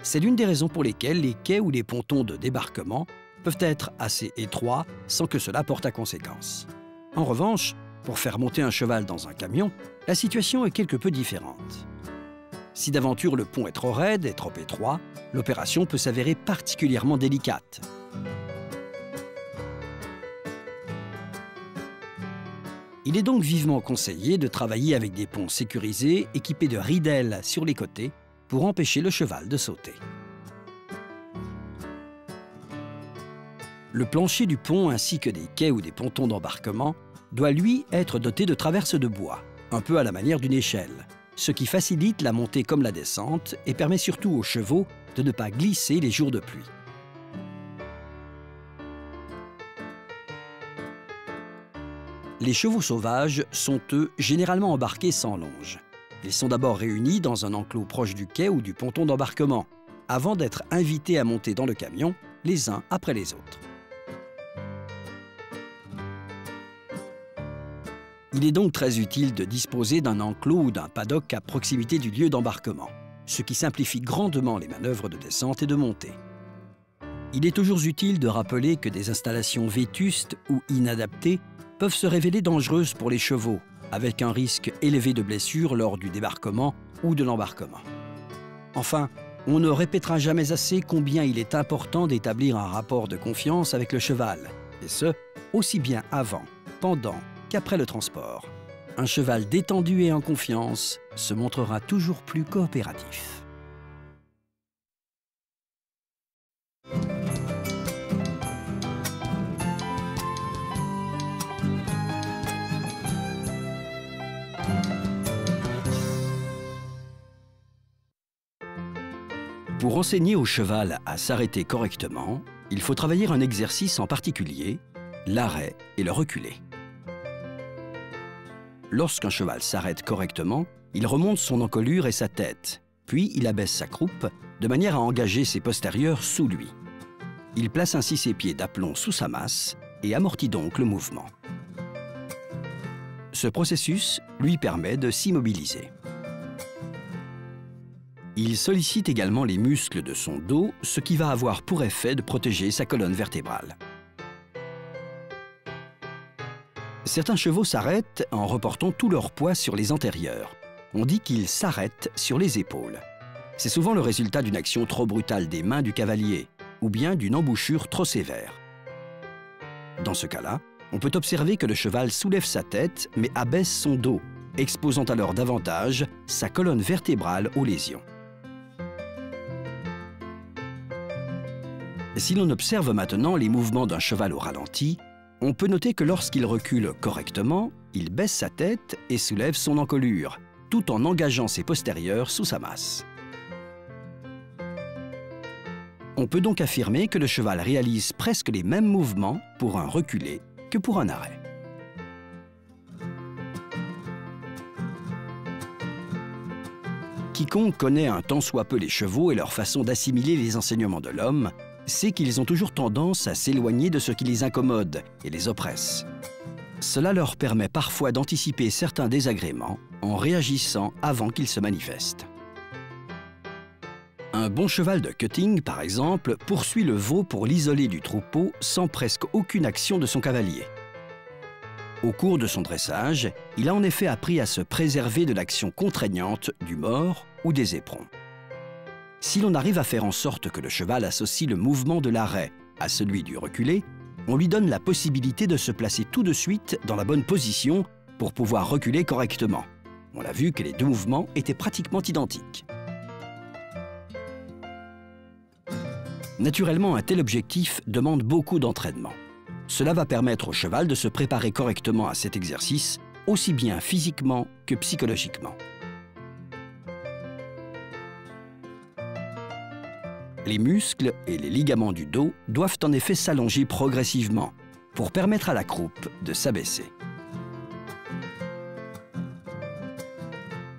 C'est l'une des raisons pour lesquelles les quais ou les pontons de débarquement peuvent être assez étroits sans que cela porte à conséquence. En revanche, pour faire monter un cheval dans un camion, la situation est quelque peu différente. Si d'aventure le pont est trop raide et trop étroit, l'opération peut s'avérer particulièrement délicate. Il est donc vivement conseillé de travailler avec des ponts sécurisés équipés de ridelles sur les côtés pour empêcher le cheval de sauter. Le plancher du pont ainsi que des quais ou des pontons d'embarquement doit lui être doté de traverses de bois, un peu à la manière d'une échelle, ce qui facilite la montée comme la descente et permet surtout aux chevaux de ne pas glisser les jours de pluie. Les chevaux sauvages sont, eux, généralement embarqués sans longe. Ils sont d'abord réunis dans un enclos proche du quai ou du ponton d'embarquement, avant d'être invités à monter dans le camion, les uns après les autres. Il est donc très utile de disposer d'un enclos ou d'un paddock à proximité du lieu d'embarquement, ce qui simplifie grandement les manœuvres de descente et de montée. Il est toujours utile de rappeler que des installations vétustes ou inadaptées peuvent se révéler dangereuses pour les chevaux, avec un risque élevé de blessures lors du débarquement ou de l'embarquement. Enfin, on ne répétera jamais assez combien il est important d'établir un rapport de confiance avec le cheval, et ce, aussi bien avant, pendant qu'après le transport. Un cheval détendu et en confiance se montrera toujours plus coopératif. Pour enseigner au cheval à s'arrêter correctement, il faut travailler un exercice en particulier, l'arrêt et le reculé. Lorsqu'un cheval s'arrête correctement, il remonte son encolure et sa tête, puis il abaisse sa croupe de manière à engager ses postérieurs sous lui. Il place ainsi ses pieds d'aplomb sous sa masse et amortit donc le mouvement. Ce processus lui permet de s'immobiliser. Il sollicite également les muscles de son dos, ce qui va avoir pour effet de protéger sa colonne vertébrale. Certains chevaux s'arrêtent en reportant tout leur poids sur les antérieurs. On dit qu'ils s'arrêtent sur les épaules. C'est souvent le résultat d'une action trop brutale des mains du cavalier ou bien d'une embouchure trop sévère. Dans ce cas-là, on peut observer que le cheval soulève sa tête mais abaisse son dos, exposant alors davantage sa colonne vertébrale aux lésions. Si l'on observe maintenant les mouvements d'un cheval au ralenti, on peut noter que lorsqu'il recule correctement, il baisse sa tête et soulève son encolure, tout en engageant ses postérieurs sous sa masse. On peut donc affirmer que le cheval réalise presque les mêmes mouvements pour un reculé que pour un arrêt. Quiconque connaît un tant soit peu les chevaux et leur façon d'assimiler les enseignements de l'homme sait qu'ils ont toujours tendance à s'éloigner de ce qui les incommode et les oppresse. Cela leur permet parfois d'anticiper certains désagréments en réagissant avant qu'ils se manifestent. Un bon cheval de cutting, par exemple, poursuit le veau pour l'isoler du troupeau sans presque aucune action de son cavalier. Au cours de son dressage, il a en effet appris à se préserver de l'action contraignante du mors ou des éperons. Si l'on arrive à faire en sorte que le cheval associe le mouvement de l'arrêt à celui du reculé, on lui donne la possibilité de se placer tout de suite dans la bonne position pour pouvoir reculer correctement. On a vu que les deux mouvements étaient pratiquement identiques. Naturellement, un tel objectif demande beaucoup d'entraînement. Cela va permettre au cheval de se préparer correctement à cet exercice, aussi bien physiquement que psychologiquement. Les muscles et les ligaments du dos doivent en effet s'allonger progressivement pour permettre à la croupe de s'abaisser.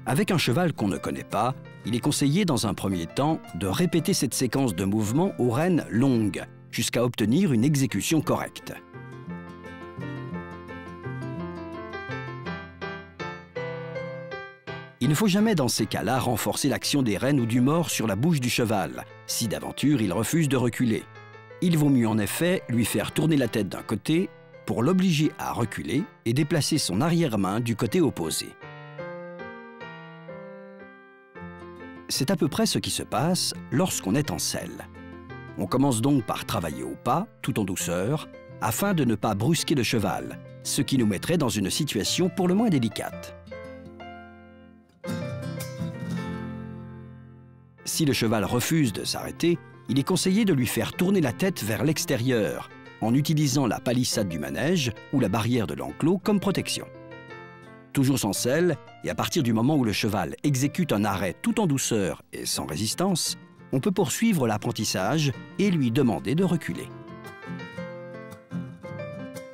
Avec un cheval qu'on ne connaît pas, il est conseillé dans un premier temps de répéter cette séquence de mouvements aux rênes longues jusqu'à obtenir une exécution correcte. Il ne faut jamais dans ces cas-là renforcer l'action des rênes ou du mors sur la bouche du cheval, si d'aventure il refuse de reculer. Il vaut mieux en effet lui faire tourner la tête d'un côté pour l'obliger à reculer et déplacer son arrière-main du côté opposé. C'est à peu près ce qui se passe lorsqu'on est en selle. On commence donc par travailler au pas, tout en douceur, afin de ne pas brusquer le cheval, ce qui nous mettrait dans une situation pour le moins délicate. Si le cheval refuse de s'arrêter, il est conseillé de lui faire tourner la tête vers l'extérieur, en utilisant la palissade du manège ou la barrière de l'enclos comme protection. Toujours sans selle, et à partir du moment où le cheval exécute un arrêt tout en douceur et sans résistance, on peut poursuivre l'apprentissage et lui demander de reculer.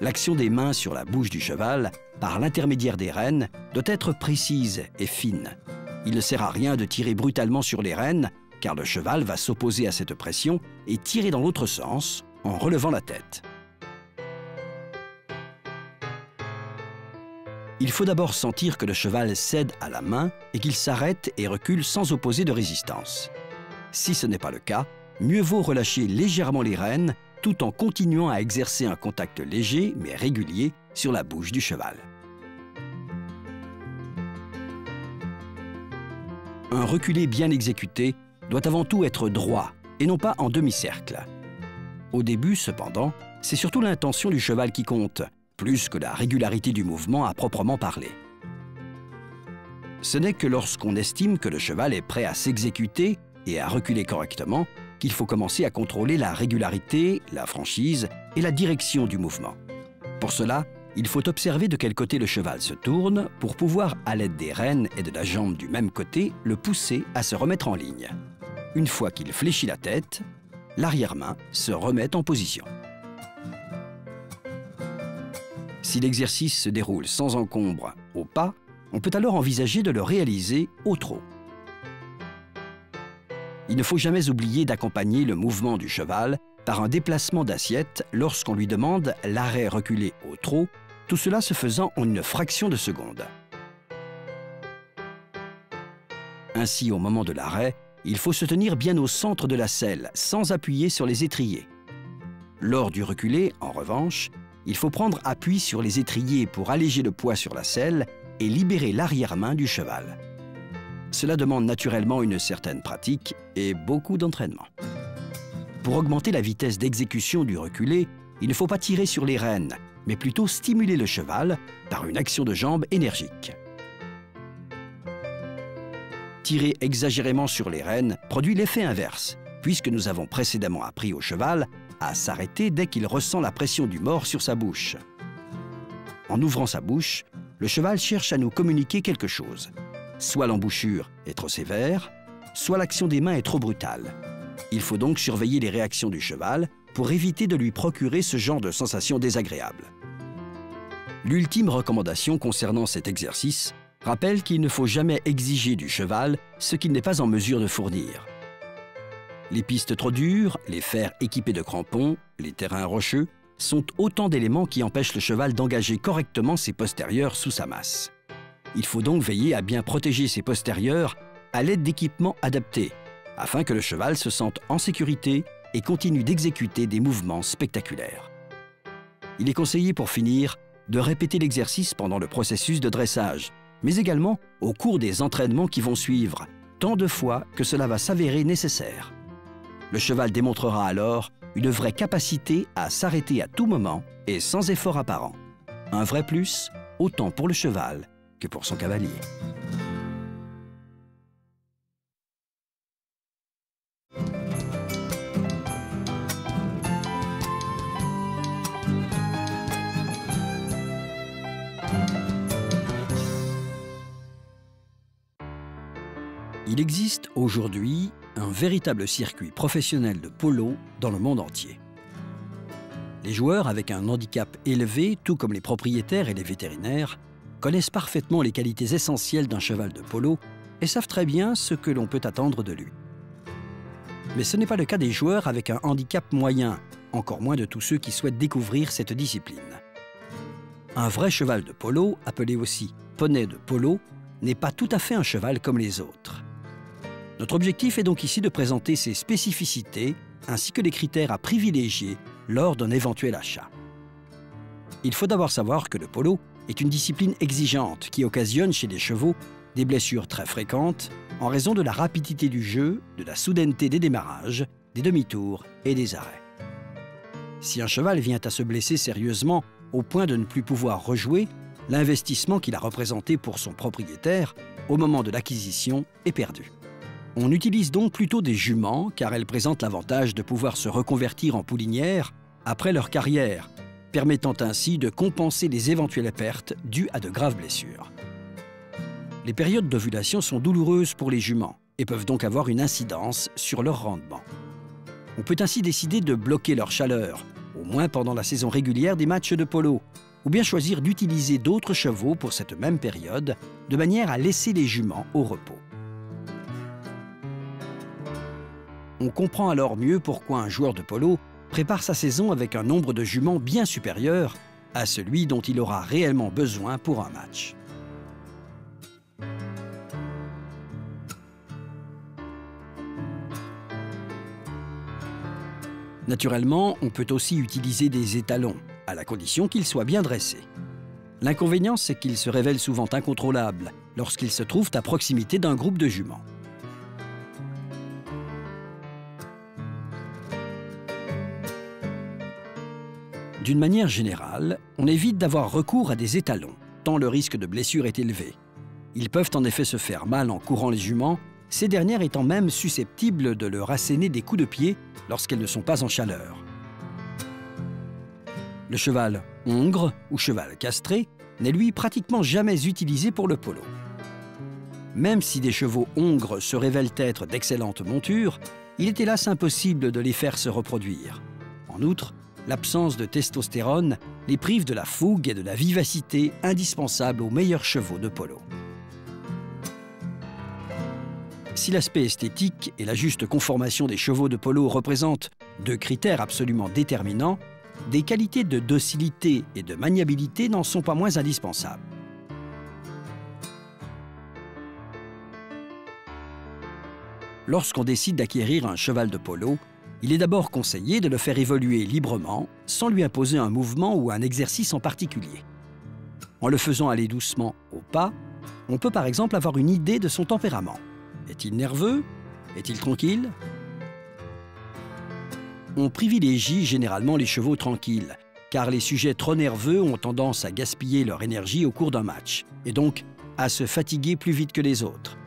L'action des mains sur la bouche du cheval, par l'intermédiaire des rênes, doit être précise et fine. Il ne sert à rien de tirer brutalement sur les rênes, car le cheval va s'opposer à cette pression et tirer dans l'autre sens en relevant la tête. Il faut d'abord sentir que le cheval cède à la main et qu'il s'arrête et recule sans opposer de résistance. Si ce n'est pas le cas, mieux vaut relâcher légèrement les rênes tout en continuant à exercer un contact léger mais régulier sur la bouche du cheval. Un reculé bien exécuté doit avant tout être droit et non pas en demi-cercle. Au début, cependant, c'est surtout l'intention du cheval qui compte, plus que la régularité du mouvement à proprement parler. Ce n'est que lorsqu'on estime que le cheval est prêt à s'exécuter et à reculer correctement qu'il faut commencer à contrôler la régularité, la franchise et la direction du mouvement. Pour cela, il faut observer de quel côté le cheval se tourne pour pouvoir, à l'aide des rênes et de la jambe du même côté, le pousser à se remettre en ligne. Une fois qu'il fléchit la tête, l'arrière-main se remet en position. Si l'exercice se déroule sans encombre au pas, on peut alors envisager de le réaliser au trot. Il ne faut jamais oublier d'accompagner le mouvement du cheval par un déplacement d'assiette lorsqu'on lui demande l'arrêt reculé au trot, tout cela se faisant en une fraction de seconde. Ainsi, au moment de l'arrêt, il faut se tenir bien au centre de la selle, sans appuyer sur les étriers. Lors du reculé, en revanche, il faut prendre appui sur les étriers pour alléger le poids sur la selle et libérer l'arrière-main du cheval. Cela demande naturellement une certaine pratique et beaucoup d'entraînement. Pour augmenter la vitesse d'exécution du reculé, il ne faut pas tirer sur les rênes, mais plutôt stimuler le cheval par une action de jambe énergique. Tirer exagérément sur les rênes produit l'effet inverse, puisque nous avons précédemment appris au cheval à s'arrêter dès qu'il ressent la pression du mors sur sa bouche. En ouvrant sa bouche, le cheval cherche à nous communiquer quelque chose. Soit l'embouchure est trop sévère, soit l'action des mains est trop brutale. Il faut donc surveiller les réactions du cheval pour éviter de lui procurer ce genre de sensations désagréables. L'ultime recommandation concernant cet exercice rappelle qu'il ne faut jamais exiger du cheval ce qu'il n'est pas en mesure de fournir. Les pistes trop dures, les fers équipés de crampons, les terrains rocheux sont autant d'éléments qui empêchent le cheval d'engager correctement ses postérieurs sous sa masse. Il faut donc veiller à bien protéger ses postérieurs à l'aide d'équipements adaptés, afin que le cheval se sente en sécurité et continue d'exécuter des mouvements spectaculaires. Il est conseillé pour finir de répéter l'exercice pendant le processus de dressage, mais également au cours des entraînements qui vont suivre, tant de fois que cela va s'avérer nécessaire. Le cheval démontrera alors une vraie capacité à s'arrêter à tout moment et sans effort apparent. Un vrai plus, autant pour le cheval que pour son cavalier. Il existe aujourd'hui un véritable circuit professionnel de polo dans le monde entier. Les joueurs avec un handicap élevé, tout comme les propriétaires et les vétérinaires, connaissent parfaitement les qualités essentielles d'un cheval de polo et savent très bien ce que l'on peut attendre de lui. Mais ce n'est pas le cas des joueurs avec un handicap moyen, encore moins de tous ceux qui souhaitent découvrir cette discipline. Un vrai cheval de polo, appelé aussi poney de polo, n'est pas tout à fait un cheval comme les autres. Notre objectif est donc ici de présenter ses spécificités ainsi que les critères à privilégier lors d'un éventuel achat. Il faut d'abord savoir que le polo est une discipline exigeante qui occasionne chez les chevaux des blessures très fréquentes en raison de la rapidité du jeu, de la soudaineté des démarrages, des demi-tours et des arrêts. Si un cheval vient à se blesser sérieusement au point de ne plus pouvoir rejouer, l'investissement qu'il a représenté pour son propriétaire au moment de l'acquisition est perdu. On utilise donc plutôt des juments car elles présentent l'avantage de pouvoir se reconvertir en poulinières après leur carrière, permettant ainsi de compenser les éventuelles pertes dues à de graves blessures. Les périodes d'ovulation sont douloureuses pour les juments et peuvent donc avoir une incidence sur leur rendement. On peut ainsi décider de bloquer leur chaleur, au moins pendant la saison régulière des matchs de polo, ou bien choisir d'utiliser d'autres chevaux pour cette même période, de manière à laisser les juments au repos. On comprend alors mieux pourquoi un joueur de polo prépare sa saison avec un nombre de juments bien supérieur à celui dont il aura réellement besoin pour un match. Naturellement, on peut aussi utiliser des étalons, à la condition qu'ils soient bien dressés. L'inconvénient, c'est qu'ils se révèlent souvent incontrôlables lorsqu'ils se trouvent à proximité d'un groupe de juments. D'une manière générale, on évite d'avoir recours à des étalons, tant le risque de blessure est élevé. Ils peuvent en effet se faire mal en courant les juments, ces dernières étant même susceptibles de leur asséner des coups de pied lorsqu'elles ne sont pas en chaleur. Le cheval hongre ou cheval castré n'est lui pratiquement jamais utilisé pour le polo. Même si des chevaux hongres se révèlent être d'excellentes montures, il est hélas impossible de les faire se reproduire. En outre, l'absence de testostérone les prive de la fougue et de la vivacité indispensables aux meilleurs chevaux de polo. Si l'aspect esthétique et la juste conformation des chevaux de polo représentent deux critères absolument déterminants, des qualités de docilité et de maniabilité n'en sont pas moins indispensables. Lorsqu'on décide d'acquérir un cheval de polo, il est d'abord conseillé de le faire évoluer librement, sans lui imposer un mouvement ou un exercice en particulier. En le faisant aller doucement au pas, on peut par exemple avoir une idée de son tempérament. Est-il nerveux? Est-il tranquille? On privilégie généralement les chevaux tranquilles, car les sujets trop nerveux ont tendance à gaspiller leur énergie au cours d'un match, et donc à se fatiguer plus vite que les autres.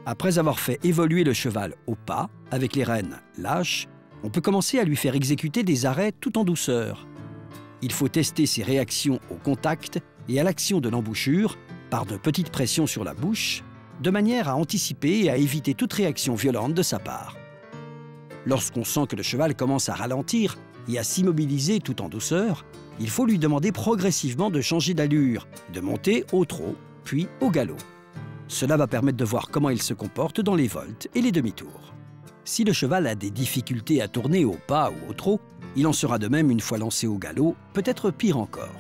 Après avoir fait évoluer le cheval au pas, avec les rênes lâches, on peut commencer à lui faire exécuter des arrêts tout en douceur. Il faut tester ses réactions au contact et à l'action de l'embouchure, par de petites pressions sur la bouche, de manière à anticiper et à éviter toute réaction violente de sa part. Lorsqu'on sent que le cheval commence à ralentir et à s'immobiliser tout en douceur, il faut lui demander progressivement de changer d'allure, de monter au trot, puis au galop. Cela va permettre de voir comment il se comporte dans les voltes et les demi-tours. Si le cheval a des difficultés à tourner au pas ou au trot, il en sera de même une fois lancé au galop, peut-être pire encore.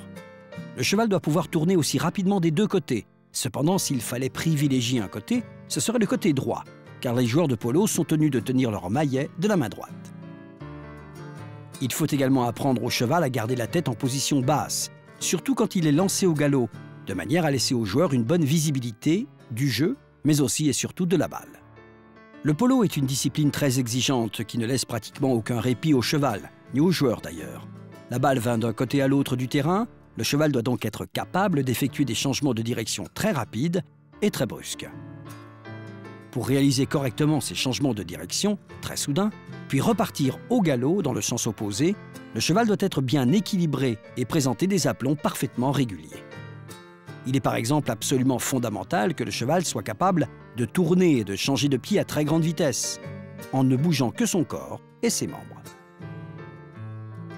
Le cheval doit pouvoir tourner aussi rapidement des deux côtés. Cependant, s'il fallait privilégier un côté, ce serait le côté droit, car les joueurs de polo sont tenus de tenir leur maillet de la main droite. Il faut également apprendre au cheval à garder la tête en position basse, surtout quand il est lancé au galop, de manière à laisser aux joueurs une bonne visibilité du jeu, mais aussi et surtout de la balle. Le polo est une discipline très exigeante qui ne laisse pratiquement aucun répit au cheval, ni aux joueurs d'ailleurs. La balle va d'un côté à l'autre du terrain. Le cheval doit donc être capable d'effectuer des changements de direction très rapides et très brusques. Pour réaliser correctement ces changements de direction, très soudains, puis repartir au galop dans le sens opposé, le cheval doit être bien équilibré et présenter des aplombs parfaitement réguliers. Il est par exemple absolument fondamental que le cheval soit capable de tourner et de changer de pied à très grande vitesse, en ne bougeant que son corps et ses membres.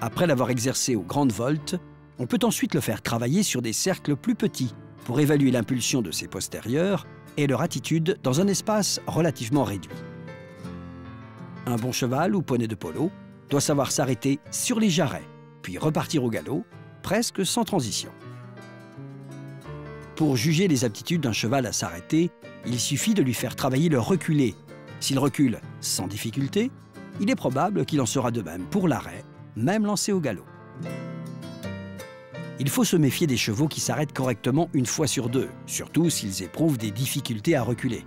Après l'avoir exercé aux grandes voltes, on peut ensuite le faire travailler sur des cercles plus petits pour évaluer l'impulsion de ses postérieurs et leur attitude dans un espace relativement réduit. Un bon cheval ou poney de polo doit savoir s'arrêter sur les jarrets, puis repartir au galop, presque sans transition. Pour juger les aptitudes d'un cheval à s'arrêter, il suffit de lui faire travailler le reculé. S'il recule sans difficulté, il est probable qu'il en sera de même pour l'arrêt, même lancé au galop. Il faut se méfier des chevaux qui s'arrêtent correctement une fois sur deux, surtout s'ils éprouvent des difficultés à reculer.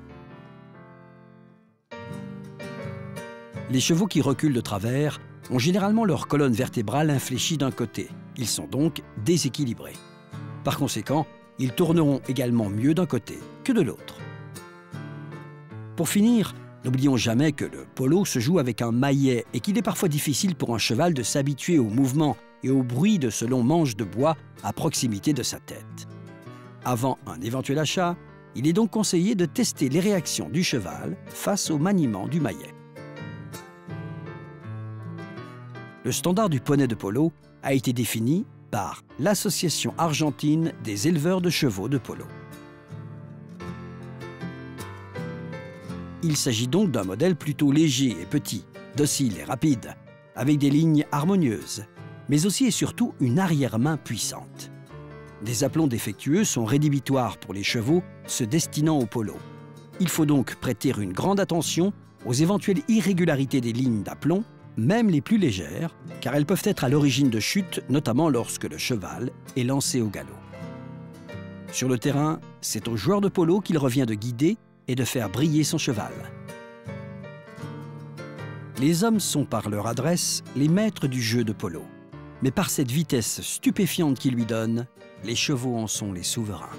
Les chevaux qui reculent de travers ont généralement leur colonne vertébrale infléchie d'un côté. Ils sont donc déséquilibrés. Par conséquent, ils tourneront également mieux d'un côté que de l'autre. Pour finir, n'oublions jamais que le polo se joue avec un maillet et qu'il est parfois difficile pour un cheval de s'habituer au mouvement et au bruit de ce long manche de bois à proximité de sa tête. Avant un éventuel achat, il est donc conseillé de tester les réactions du cheval face au maniement du maillet. Le standard du poney de polo a été défini par l'Association argentine des éleveurs de chevaux de polo. Il s'agit donc d'un modèle plutôt léger et petit, docile et rapide, avec des lignes harmonieuses. mais aussi et surtout une arrière-main puissante. Des aplombs défectueux sont rédhibitoires pour les chevaux se destinant au polo. Il faut donc prêter une grande attention aux éventuelles irrégularités des lignes d'aplomb, même les plus légères, car elles peuvent être à l'origine de chutes, notamment lorsque le cheval est lancé au galop. Sur le terrain, c'est au joueur de polo qu'il revient de guider et de faire briller son cheval. Les hommes sont par leur adresse les maîtres du jeu de polo. Mais par cette vitesse stupéfiante qu'ils lui donnent, les chevaux en sont les souverains.